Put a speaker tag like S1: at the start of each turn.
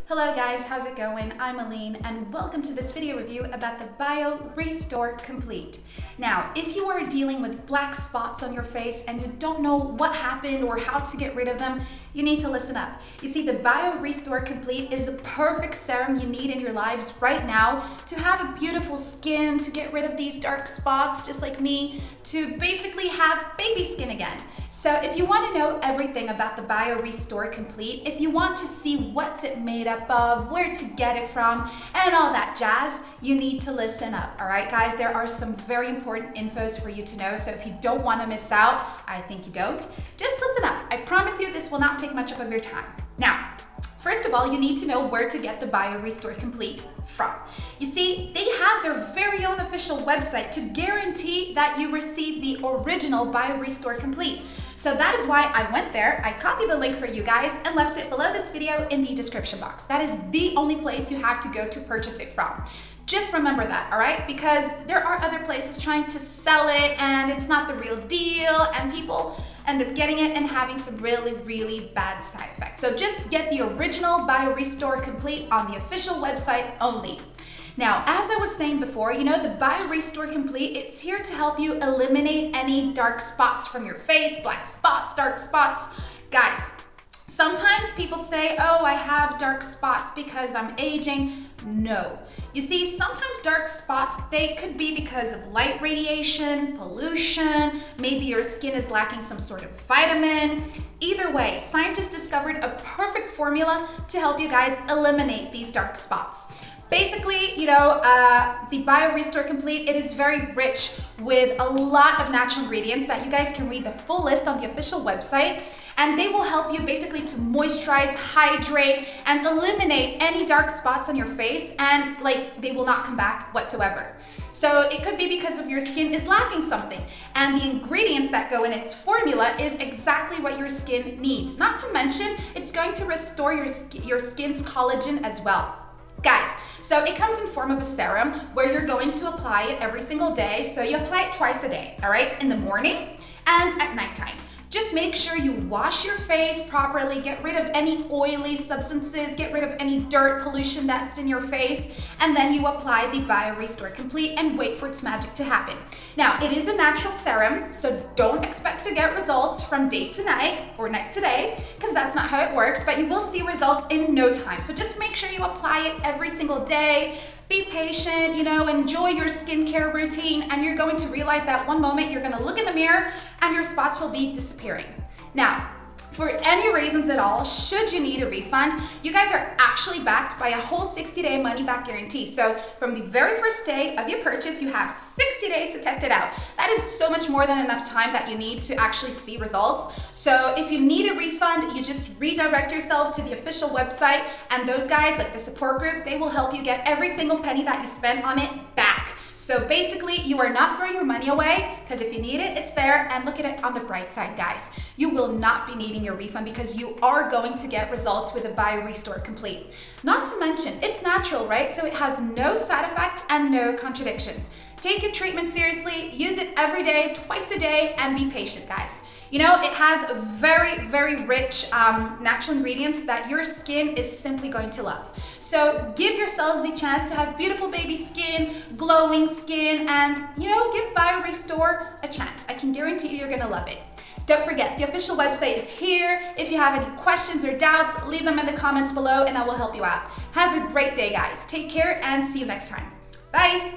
S1: Hello guys, how's it going? I'm Aline and welcome to this video review about the BioRestore Complete. Now, if you are dealing with black spots on your face and you don't know what happened or how to get rid of them, you need to listen up. You see, the BioRestore Complete is the perfect serum you need in your lives right now to have a beautiful skin, to get rid of these dark spots just like me, to basically have baby skin again. So if you want to know everything about the BioRestore Complete, if you want to see what's it made up of, where to get it from, and all that jazz, you need to listen up. All right, guys, there are some very important infos for you to know. So if you don't want to miss out, I think you don't, just listen up. I promise you this will not take much of your time. Now, first of all, you need to know where to get the BioRestore Complete from. You see, they have their very own official website to guarantee that you receive the original BioRestore Complete. So that is why I went there, I copied the link for you guys and left it below this video in the description box. That is the only place you have to go to purchase it from. Just remember that, all right? Because there are other places trying to sell it and it's not the real deal and people end up getting it and having some really bad side effects. So just get the original BioRestore Complete on the official website only. Now, as I was saying before, you know, the BioRestore Complete, it's here to help you eliminate any dark spots from your face, black spots, dark spots. Guys, sometimes people say, oh, I have dark spots because I'm aging. No. You see, sometimes dark spots, they could be because of light radiation, pollution, maybe your skin is lacking some sort of vitamin. Either way, scientists discovered a perfect formula to help you guys eliminate these dark spots. Basically, you know, the BioRestore Complete, it is very rich with a lot of natural ingredients that you guys can read the full list on the official website, and they will help you basically to moisturize, hydrate, and eliminate any dark spots on your face, and they will not come back whatsoever. So it could be because of your skin is lacking something, and the ingredients that go in its formula is exactly what your skin needs. Not to mention, it's going to restore your skin's collagen as well. Guys, so it comes in form of a serum where you're going to apply it every single day. So you apply it twice a day, all right? In the morning and at nighttime. Just make sure you wash your face properly, get rid of any oily substances, get rid of any dirt, pollution that's in your face, and then you apply the BioRestore Complete and wait for its magic to happen. Now, it is a natural serum, so don't expect to get results from day to night or night to day, because that's not how it works, but you will see results in no time. So just make sure you apply it every single day. Be patient, you know, enjoy your skincare routine, and you're going to realize that one moment you're gonna look in the mirror and your spots will be disappearing. Now, for any reasons at all, should you need a refund, you guys are actually backed by a whole 60-day money-back guarantee. So from the very first day of your purchase, you have 60 days to test it out. That is so much more than enough time that you need to actually see results. So if you need a refund, you just redirect yourselves to the official website, and those guys, like the support group, they will help you get every single penny that you spent on it back. So basically, you are not throwing your money away, because if you need it, it's there. And look at it on the bright side, guys. You will not be needing your refund because you are going to get results with a BioRestore Complete. Not to mention, it's natural, right? So it has no side effects and no contradictions. Take your treatment seriously, use it every day, twice a day, and be patient, guys. You know, it has very rich natural ingredients that your skin is simply going to love. So give yourselves the chance to have beautiful baby skin, glowing skin, and, you know, give BioRestore a chance. I can guarantee you're gonna love it. Don't forget, the official website is here. If you have any questions or doubts, leave them in the comments below and I will help you out. Have a great day, guys. Take care and see you next time. Bye.